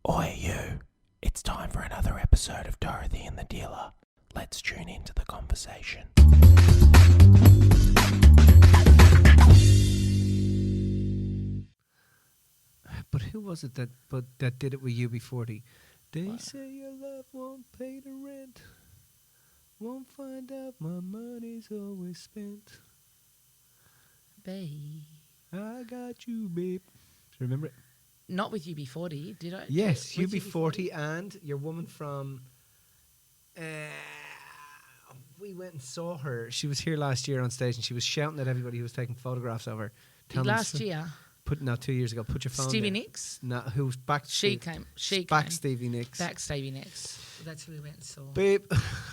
Oi you, it's time for another episode of Dorothy and the Dealer. Let's tune into the conversation. But who was it that did it with UB40? They say your love won't pay the rent. Won't find out my money's always spent. Babe. I got you, babe. Do you remember it? Not with UB40, did I? Yes, With UB40 and your woman from... we went and saw her. She was here last year on stage and she was shouting at everybody who was taking photographs of her. Last year? 2 years ago. Put your phone Stevie there. Nicks? No, who's back? She came. Back Stevie Nicks. Back Stevie Nicks. That's who we went and saw. Babe,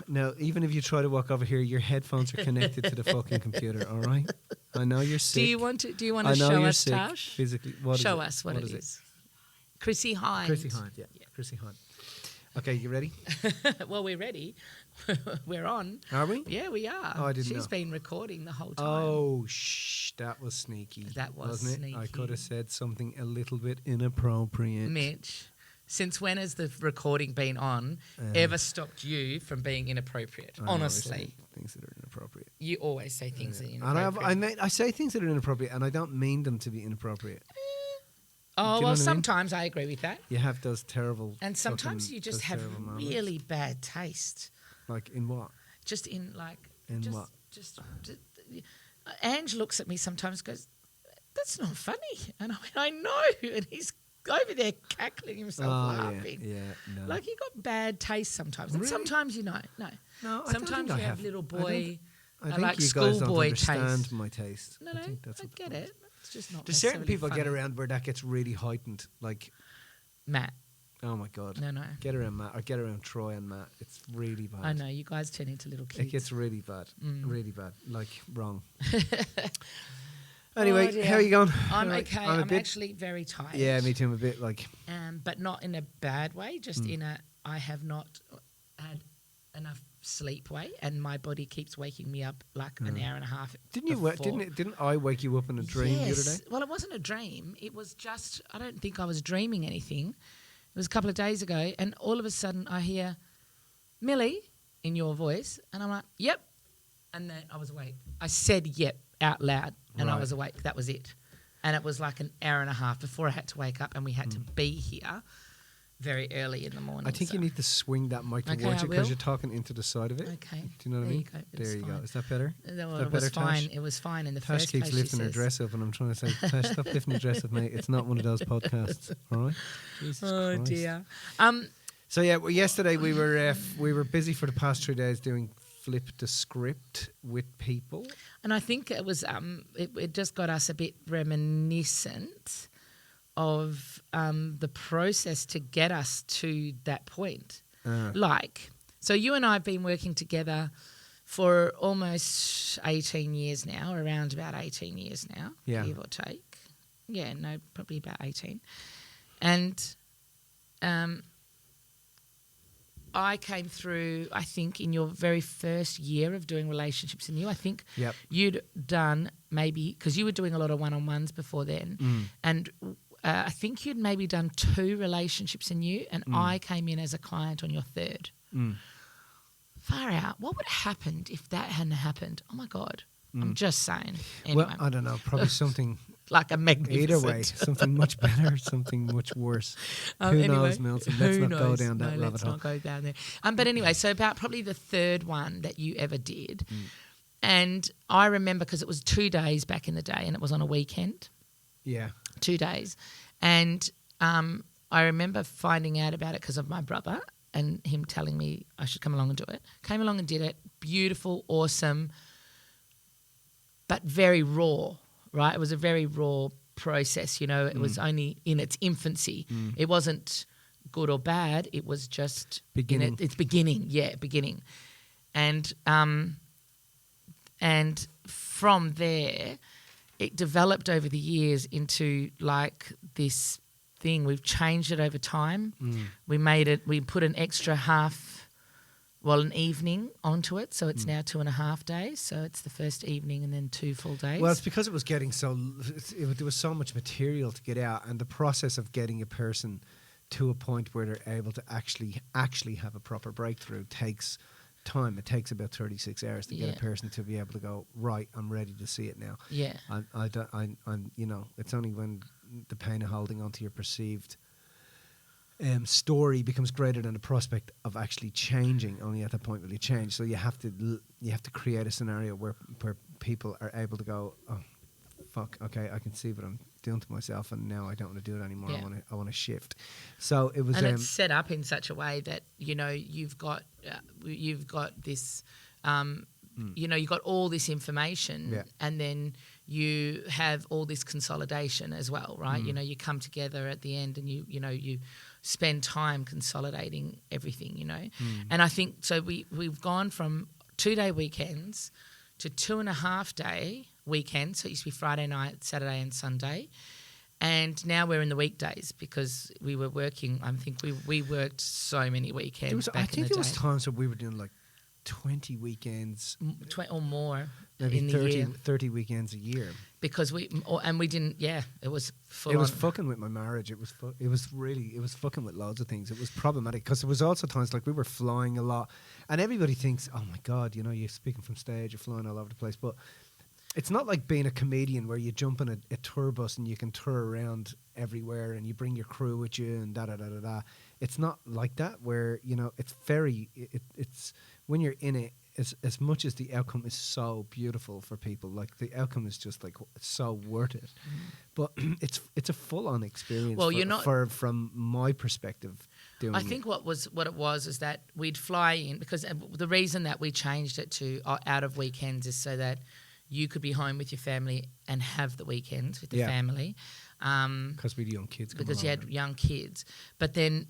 no, even if you try to walk over here, your headphones are connected to the fucking computer, all right? I know you're sick. Do you want to I know show you're us, sick Tash? physically. Show us what it is. Chrissy Hind. Chrissy Hind, yeah. Chrissy Hind. Okay, you ready? Well, we're ready. We're on. Are we? Yeah, we are. Oh, I didn't know. She's been recording the whole time. Oh, that was sneaky. That was wasn't sneaky. It? I could have said something a little bit inappropriate. Mitch, since when has the recording been on ever stopped you from being inappropriate? Honestly. Things that are inappropriate. You always say things that are inappropriate. And I say things that are inappropriate, and I don't mean them to be inappropriate. Oh, well, sometimes I agree with that. You have those terrible... And sometimes you just have really bad taste. Like in what? Just in like... In what? Ange looks at me sometimes and goes, that's not funny. And I went, I know. And he's over there cackling himself laughing. Yeah, no. Like you got bad taste sometimes. Really? And sometimes you know. No. I sometimes don't think you I have little boy... I think like you guys don't schoolboy understand taste. my taste. No, I think that's I get it. It's just not There's certain necessarily people funny. get around where that gets really heightened. Like, Matt. oh my God. No. Get around Matt or get around Troy and Matt. It's really bad. I know, you guys turn into little kids. It gets really bad. Really bad. Like, wrong. Oh, Anyway, dear. how are you going? I'm okay. I'm actually very tired. Yeah, me too. I'm a bit like... but not in a bad way, just in a I have not had enough sleep way, and my body keeps waking me up like an hour and a half. Didn't I wake you up in a dream the other day? Well, it wasn't a dream. It was just, I don't think I was dreaming anything. It was a couple of days ago, and all of a sudden I hear, Millie, in your voice, and I'm like, yep. And then I was awake. I said yep out loud, and I was awake. That was it. And it was like an hour and a half before I had to wake up, and we had to be here very early in the morning. I think you need to swing that mic towards you because you're talking into the side of it. Okay. Do you know what I mean? There you go. Is that better? No, Is that it was better, fine. Tash? It was fine in the Tash first keeps place. lifting her dress up, and I'm trying to say, Tash, stop lifting your dress up, mate. It's not one of those podcasts, all right? Jesus Christ. Dear. So yeah, yesterday we were busy for the past 3 days doing flip the script with people, and I think it was it just got us a bit reminiscent of the process to get us to that point. So you and I have been working together for almost 18 years now, around about 18 years now, give or take. Yeah, no, probably about 18. And I came through, I think, in your very first year of doing relationships in you. I think you'd done maybe, because you were doing a lot of one-on-ones before then, and I think you'd maybe done 2 relationships in you, and I came in as a client on your 3rd. Far out. What would have happened if that hadn't happened? Oh, my God. I'm just saying. Anyway. Well, I don't know, probably something... like a magnificent. Either way, something much better, something much worse. Who knows, Milton? Let's not go down that rabbit hole. Let's not go down there. But anyway, so about probably the 3rd one that you ever did. And I remember because it was 2 days back in the day and it was on a weekend. Yeah. 2 days. And I remember finding out about it because of my brother and him telling me I should come along and do it. Came along and did it. Beautiful, awesome, but very raw. Right, it was a very raw process, you know. It was only in its infancy. It wasn't good or bad. It was just beginning. It's beginning, beginning, and from there, it developed over the years into like this thing. We've changed it over time. We made it. We put an extra an evening onto it, so it's now 2.5 days. So it's the first evening and then 2 full days. Well, it's because it was getting there was so much material to get out, and the process of getting a person to a point where they're able to actually have a proper breakthrough takes time. It takes about 36 hours to get a person to be able to go, right, I'm ready to see it now. Yeah. I'm you know, it's only when the pain of holding onto your perceived story becomes greater than the prospect of actually changing. Only at that point will you change. So you have to create a scenario where people are able to go, oh, fuck, okay, I can see what I'm doing to myself, and now I don't want to do it anymore. Yeah. I want to shift. So it was, and it's set up in such a way that you've got this, you've got all this information, and then you have all this consolidation as well, right? You come together at the end, and you spend time consolidating everything, And I think so. We've gone from 2-day weekends to 2.5-day weekends. So it used to be Friday night, Saturday and Sunday. And now we're in the weekdays because we were working. I think we worked so many weekends. I think there was times where we were doing like 20 weekends. Or more. Maybe in 30, the year. 30 weekends a year. Because we didn't, it was full on. It was fucking with my marriage. It was fucking with loads of things. It was problematic because there was also times like we were flying a lot, and everybody thinks, oh my God, you're speaking from stage, you're flying all over the place. But it's not like being a comedian where you jump in a tour bus and you can tour around everywhere and you bring your crew with you and da-da-da-da-da. It's not like that where, it's it's when you're in it, as much as the outcome is so beautiful for people, like the outcome is just like so worth it. But it's a full-on experience. Well, from my perspective, doing I think what it was is that we'd fly in, because the reason that we changed it to out of weekends is so that you could be home with your family and have the weekends with the family. Because we had young kids. Because you had young kids. But then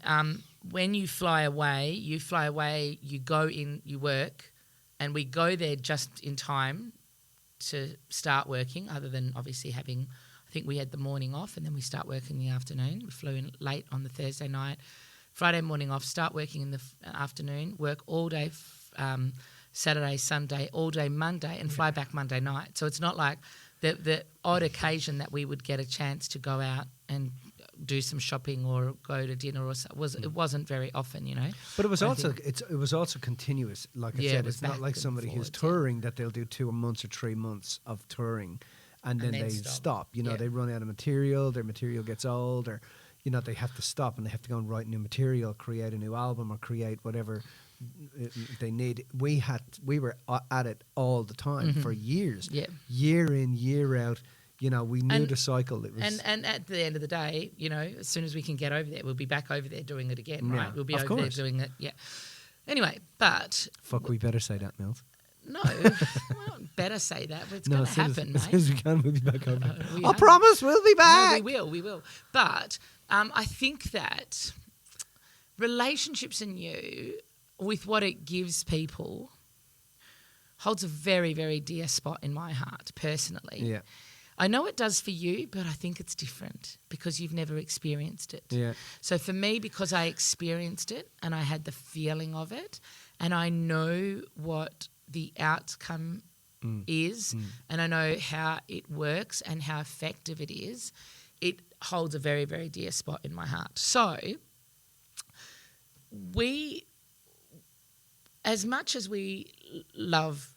when you fly away, you go in, you work, and we go there just in time to start working, other than obviously having, I think we had the morning off and then we start working in the afternoon. We flew in late on the Thursday night, Friday morning off, start working in the afternoon, work all day Saturday, Sunday, all day Monday, and fly back Monday night. So it's not like the odd occasion that we would get a chance to go out and do some shopping or go to dinner or it wasn't very often, But it was also continuous. Like I said, it's not like somebody who's touring that they'll do 2 months or 3 months of touring and then they stop. They run out of material, their material gets old, or they have to stop and they have to go and write new material, create a new album or create whatever they need. We were at it all the time for years, year in, year out. We knew the cycle. It was and at the end of the day, as soon as we can get over there, we'll be back over there doing it again, right? We'll be over there doing it, Anyway, but we better say that, Mills. No, well, better say that. But it's going to happen, mate. As soon as we can, we'll be back over. I promise we'll be back. No, we will. But I think that relationships and you, with what it gives people, holds a very, very dear spot in my heart, personally. Yeah. I know it does for you, but I think it's different because you've never experienced it. Yeah. So for me, because I experienced it and I had the feeling of it and I know what the outcome is and I know how it works and how effective it is, it holds a very, very dear spot in my heart. So as much as we love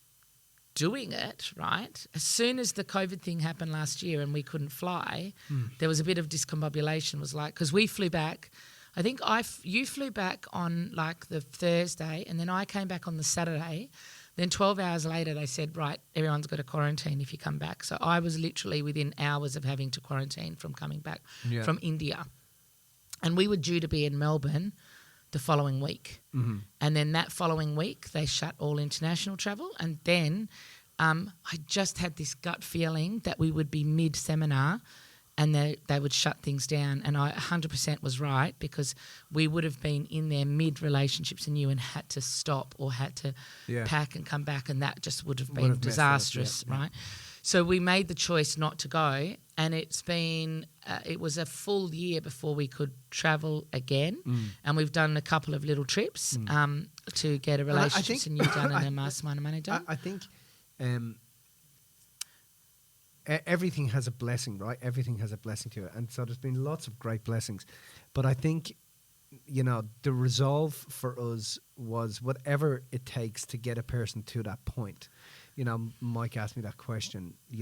doing it, right, as soon as the COVID thing happened last year and we couldn't fly, there was a bit of discombobulation. Was like, because we flew back, I think you flew back on like the Thursday and then I came back on the Saturday. Then 12 hours later they said, right, everyone's got to quarantine if you come back. So I was literally within hours of having to quarantine from coming back from India. And we were due to be in Melbourne the following week. And then that following week they shut all international travel, and then I just had this gut feeling that we would be mid-seminar and they would shut things down, and I 100% was right, because we would have been in there mid-relationships and you and had to stop or had to pack and come back, and that just would have been disastrous, right? So we made the choice not to go, and it's been it was a full year before we could travel again, and we've done a couple of little trips to get a relationships and you done and a mastermind and money done. I think everything has a blessing, right? Everything has a blessing to it, and so there's been lots of great blessings, but I think the resolve for us was whatever it takes to get a person to that point. Mike asked me that question, is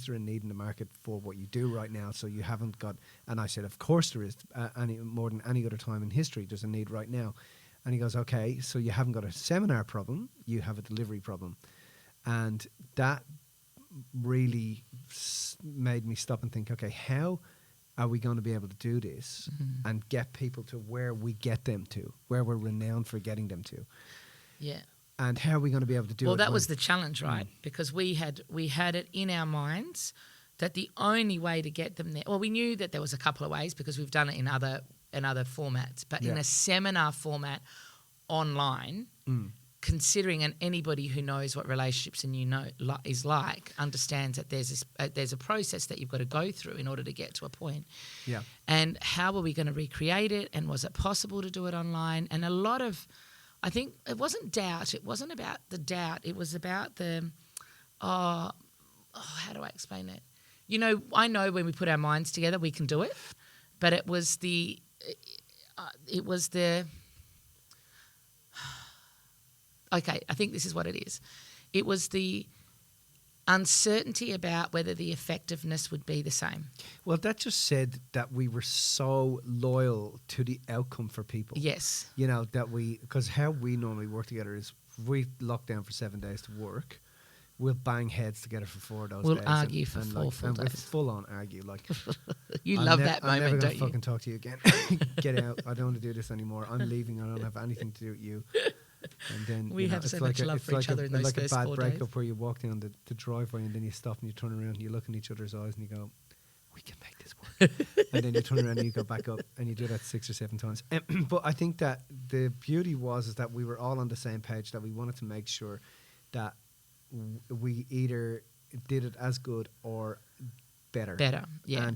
there a need in the market for what you do right now? So you haven't got, and I said, of course there is, more than any other time in history, there's a need right now. And he goes, okay, so you haven't got a seminar problem, you have a delivery problem. And that really made me stop and think, okay, how are we going to be able to do this and get people to where we get them to, where we're renowned for getting them to? Yeah. And how are we going to be able to do it? Well, that was the challenge, right? Because we had it in our minds that the only way to get them there. Well, we knew that there was a couple of ways because we've done it in other formats, but in a seminar format online, considering, and anybody who knows what relationships and is like understands that there's a process that you've got to go through in order to get to a point. Yeah. And how are we going to recreate it? And was it possible to do it online? And a lot of, I think it wasn't doubt. It wasn't about the doubt. It was about the, how do I explain it? I know when we put our minds together, we can do it, but it was the, okay, I think this is what it is. It was the uncertainty about whether the effectiveness would be the same. Well, that just said that we were so loyal to the outcome for people. Yes. Because how we normally work together is we lock down for 7 days to work. We'll bang heads together for 4 of those days. We'll argue for 4 full days. We'll full on argue. You love that moment, I'm never don't gonna you? fucking talk to you again. Get out. I don't want to do this anymore. I'm leaving. I don't have anything to do with you. And then we have so much love for each other in those first 4 days. It's like a bad breakup where you walk down the driveway and then you stop and you turn around and you look in each other's eyes and you go, we can make this work. And then you turn around and you go back up and you do that 6 or 7 times. But I think that the beauty is that we were all on the same page, that we wanted to make sure that we either did it as good or better. Yeah.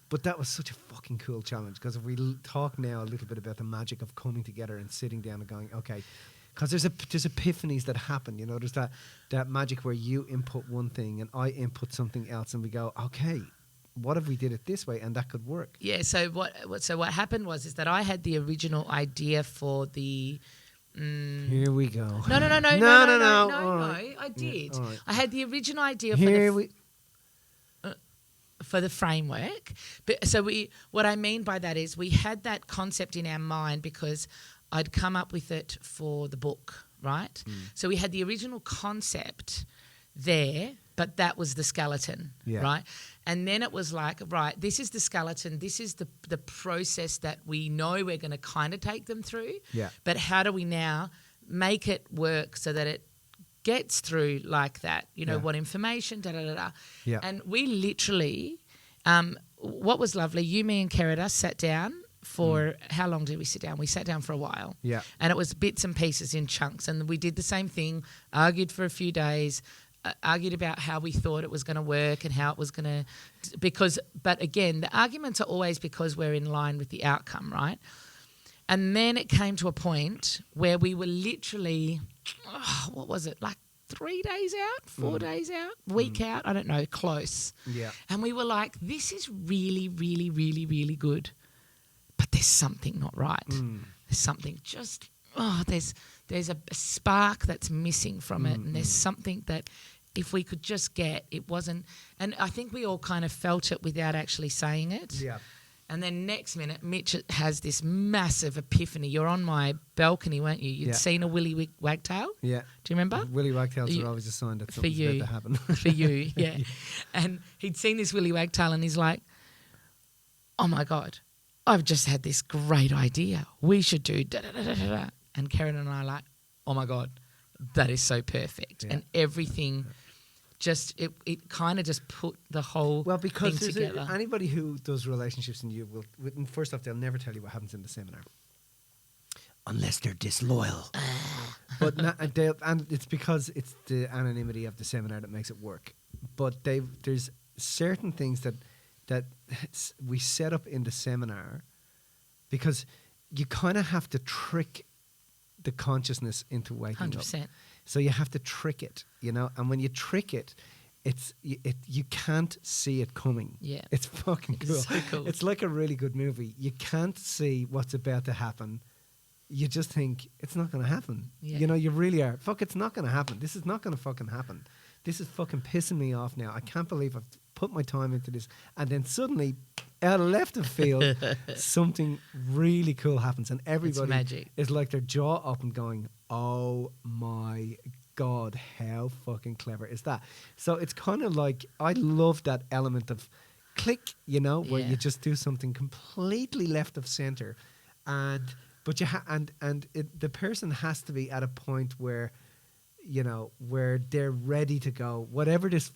But that was such a fucking cool challenge, because if we talk now a little bit about the magic of coming together and sitting down and going, okay, because there's epiphanies that happen, there's that magic where you input one thing and I input something else and we go, okay, what if we did it this way and that could work? Yeah. So what happened is that I had the original idea for the. Here we go. No. I did. Right. I had the original idea for the framework. But what I mean by that is we had that concept in our mind because I'd come up with it for the book, right? So we had the original concept there, but that was the skeleton, right? And then it was like, right, this is the skeleton, this is the process that we know we're going to kind of take them through, but how do we now make it work so that it gets through like that, what information, Yeah. And we literally, what was lovely, you, me and 𝗙𝗑𝗑 sat down for, how long did we sit down? We sat down for a while. Yeah. And it was bits and pieces in chunks. And we did the same thing, argued for a few days, argued about how we thought it was going to work and how it was going to, but again, the arguments are always because we're in line with the outcome, right? And then it came to a point where we were literally, what was it, like 3 days out, 4 days out, week out, I don't know, close. Yeah. And we were like, this is really, really, really, really good, but there's something not right. There's something just, there's a spark that's missing from it, and there's something that if we could just get, it wasn't, and I think we all kind of felt it without actually saying it. Yeah. And then next minute, Mitch has this massive epiphany. You're on my balcony, weren't you? You'd seen a willy wagtail? Yeah. Do you remember? Willy wagtails are always a sign that something's about to happen. For you, yeah. And he'd seen this willy wagtail and he's like, oh my God, I've just had this great idea. We should do da-da-da-da-da. And Karen and I are like, oh my God, that is so perfect. Yeah. And everything just, it kind of just put the whole thing together. Anybody who does relationships in you will, first off, they'll never tell you what happens in the seminar. Unless they're disloyal. But and it's because it's the anonymity of the seminar that makes it work. But there's certain things that we set up in the seminar because you kind of have to trick the consciousness into waking 100%. up. So you have to trick it, and when you trick it, you can't see it coming. Yeah. It's fucking cool. It's so cool. It's like a really good movie. You can't see what's about to happen. You just think it's not going to happen. Yeah. You know, you really are. Fuck, it's not going to happen. This is not going to fucking happen. This is fucking pissing me off now. I can't believe I've put my time into this. And then suddenly, out of left of field, something really cool happens. And everybody is like their jaw up and going, oh my God, how fucking clever is that? So it's kind of like, I love that element of click, you know, where you just do something completely left of center. But the person has to be at a point where, you know, where they're ready to go. Whatever this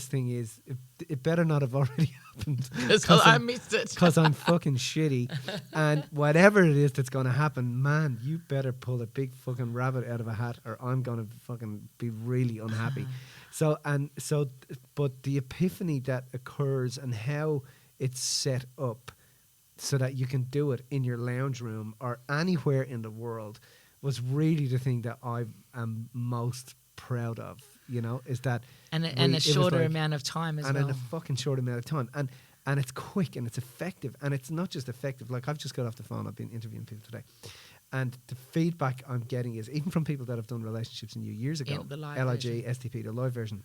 thing is, it better not have already happened. Because I missed it. Because I'm fucking shitty. And whatever it is that's going to happen, man, you better pull a big fucking rabbit out of a hat or I'm going to fucking be really unhappy. But the epiphany that occurs and how it's set up so that you can do it in your lounge room or anywhere in the world was really the thing that I am most proud of, you know, is that... And a shorter amount of time as well. And in a fucking short amount of time. And it's quick and it's effective. And it's not just effective. Like, I've just got off the phone. I've been interviewing people today. And the feedback I'm getting is, even from people that have done relationships in you years ago, LIG, STP, the live version,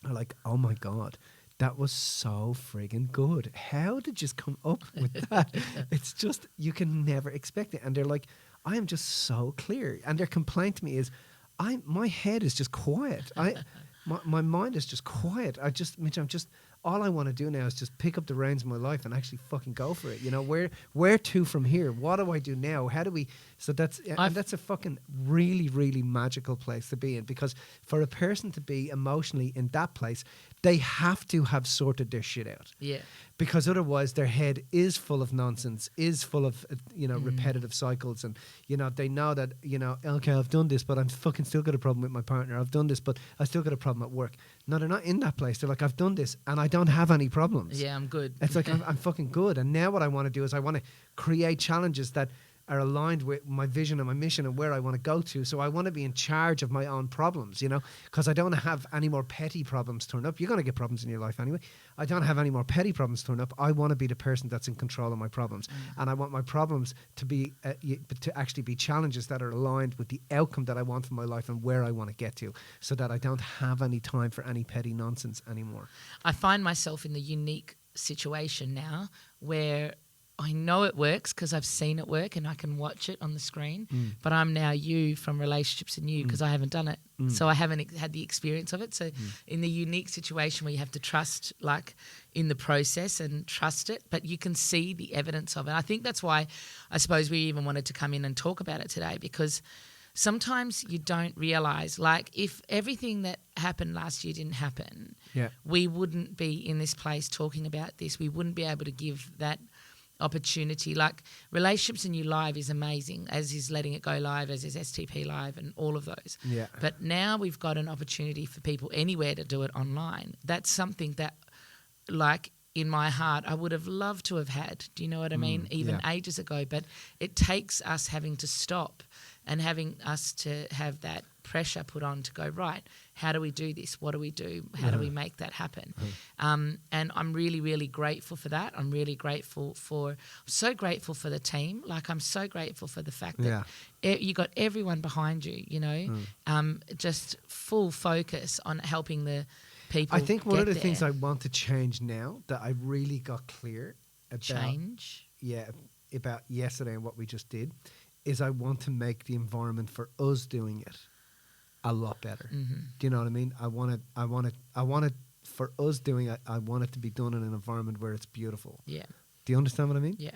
are like, oh my God, that was so friggin' good. How did you come up with that? It's just, you can never expect it. And they're like, I am just so clear. And their complaint to me is, my head is just quiet. My mind is just quiet. Mitch, all I want to do now is just pick up the reins of my life and actually fucking go for it. You know, where to from here? What do I do now? How do we? So that's a fucking really, really magical place to be in, because for a person to be emotionally in that place, they have to have sorted their shit out. Yeah. Because otherwise their head is full of nonsense, is full of, repetitive cycles. And, you know, they know that, you know, okay, I've done this, but I'm fucking still got a problem with my partner. I've done this, but I still got a problem at work. No, they're not in that place. They're like, I've done this and I don't have any problems. Yeah, I'm good. It's like, I'm fucking good. And now what I want to do is I want to create challenges that are aligned with my vision and my mission and where I want to go to. So I want to be in charge of my own problems, you know, because I don't want to have any more petty problems turn up. You're going to get problems in your life anyway. I don't have any more petty problems turn up. I want to be the person that's in control of my problems. And I want my problems to be, to actually be challenges that are aligned with the outcome that I want for my life and where I want to get to, so that I don't have any time for any petty nonsense anymore. I find myself in the unique situation now where I know it works because I've seen it work and I can watch it on the screen, but I'm now you from Relationships and You because I haven't done it. So I haven't had the experience of it. So in the unique situation where you have to trust, like, in the process and trust it, but you can see the evidence of it. I think that's why I suppose we even wanted to come in and talk about it today, because sometimes you don't realise, like, if everything that happened last year didn't happen, we wouldn't be in this place talking about this. We wouldn't be able to give that opportunity. Like, Relationships and You Live is amazing, as is Letting It Go Live, as is STP Live and all of those. Yeah. But now we've got an opportunity for people anywhere to do it online. That's something that, like, in my heart, I would have loved to have had. Do you know what I mean? Even ages ago. But it takes us having to stop and having us to have that pressure put on to go, right, how do we do this? What do we do? How do we make that happen? And I'm really, really grateful for that. I'm so grateful for the team. Like, I'm so grateful for the fact that you got everyone behind you, you know, just full focus on helping the people. I think one of the things I want to change now that I really got clear about, about yesterday and what we just did, is I want to make the environment for us doing it a lot better. Do you know what I mean? I want it for us doing it. I want it to be done in an environment where it's beautiful. Yeah. Do you understand what I mean? Yeah.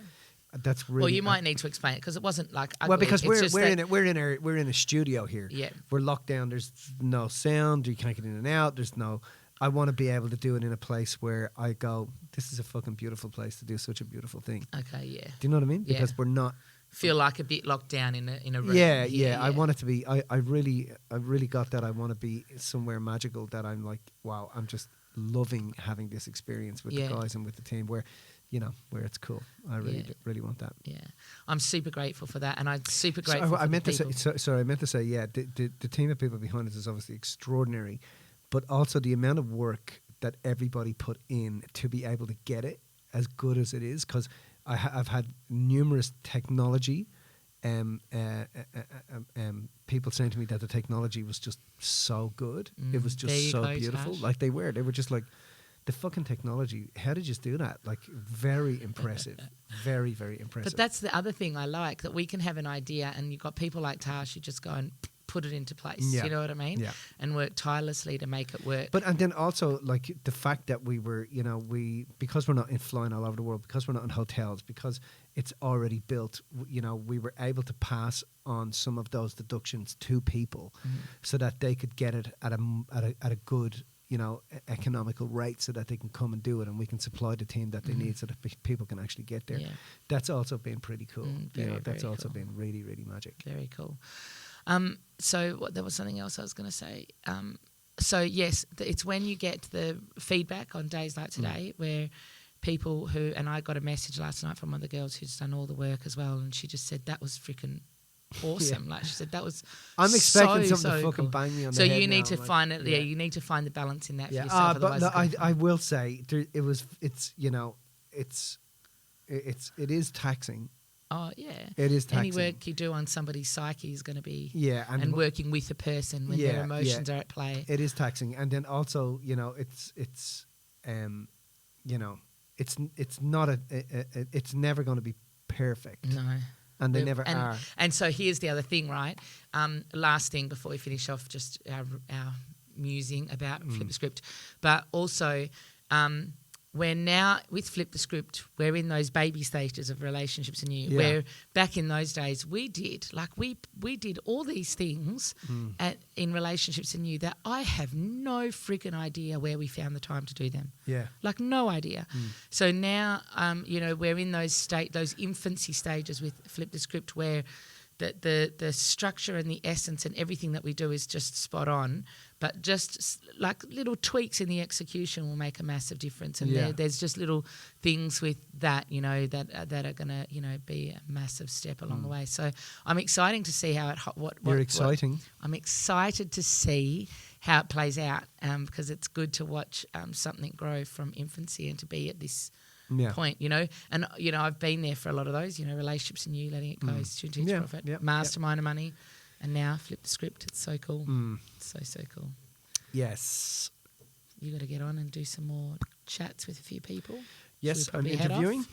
That's really. Well, you might need to explain it because it wasn't like ugly. Well, because we're in a studio here. Yeah. We're locked down. There's no sound. You can't get in and out. I want to be able to do it in a place where I go, this is a fucking beautiful place to do such a beautiful thing. Okay. Yeah. Do you know what I mean? Because we're not. Feel like a bit locked down in a room. Yeah. I want it to be. I really got that. I want to be somewhere magical that I'm like, wow, I'm just loving having this experience with the guys and with the team where, you know, where it's cool. I really want that. Yeah, I'm super grateful for that, and I'm super grateful. I meant to say, the team of people behind us is obviously extraordinary, but also the amount of work that everybody put in to be able to get it as good as it is. Because I've had numerous technology people saying to me that the technology was just so good. It was just so beautiful. Tash. Like they were just like, the fucking technology, how did you do that? Like, very impressive. Very, very impressive. But that's the other thing I like, that we can have an idea and you've got people like Tash who just go and put it into place. Yeah. You know what I mean? Yeah. And work tirelessly to make it work. But and then also, like, the fact that we were, because we're not flying all over the world, because we're not in hotels, because it's already built, we were able to pass on some of those deductions to people so that they could get it at a good, economical rate, so that they can come and do it, and we can supply the team that they need, so that people can actually get there. Yeah. That's also been pretty cool. That's very also cool. been really, really magic. Very cool. So there was something else I was going to say. So yes, it's when you get the feedback on days like today, where people who, and I got a message last night from one of the girls who's done all the work as well, and she just said that was freaking awesome. Like she said, that was. I'm expecting so something to fucking cool. bang me on so the head. you need now. to find it. Yeah, you need to find the balance in that for yourself. But Otherwise, no, I will say it is taxing. Oh yeah, it is taxing. Any work you do on somebody's psyche is going to be and working with a person when their emotions are at play. It is taxing, and then also it's never going to be perfect. No. And they never are. And so here's the other thing, right? Last thing before we finish off, just our musing about Flip the Script. But also, we're now, with Flip the Script, we're in those baby stages of relationships and you. Where back in those days, we did all these things in relationships and you that I have no freaking idea where we found the time to do them. Yeah. Like no idea. So now, we're in those infancy stages with Flip the Script, where the structure and the essence and everything that we do is just spot on, but just like little tweaks in the execution will make a massive difference. And there's just little things with that, that are going to, be a massive step along the way. So I'm excited to see how I'm excited to see how it plays out, because it's good to watch something grow from infancy and to be at this point, and I've been there for a lot of those, relationships and you letting it go, student teacher profit, mastermind of money, and now Flip the Script. It's so cool. It's so cool. Yes. You got to get on and do some more chats with a few people. Yes, I'm interviewing.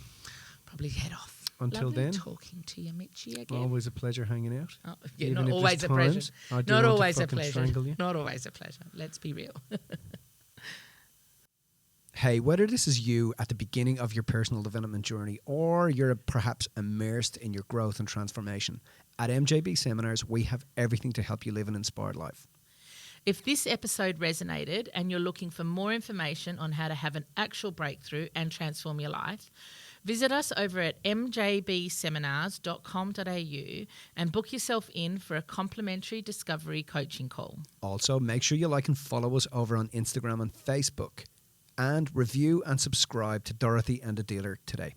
Probably head off. Until then, talking to you, Mitchie, again. Always a pleasure hanging out. Oh, not always a pleasure. Not always a pleasure. Not always a pleasure. Let's be real. Hey, whether this is you at the beginning of your personal development journey or you're perhaps immersed in your growth and transformation, at MJB Seminars, we have everything to help you live an inspired life. If this episode resonated and you're looking for more information on how to have an actual breakthrough and transform your life, visit us over at mjbseminars.com.au and book yourself in for a complimentary discovery coaching call. Also, make sure you like and follow us over on Instagram and Facebook. And review and subscribe to Dorothy and the Dealer today.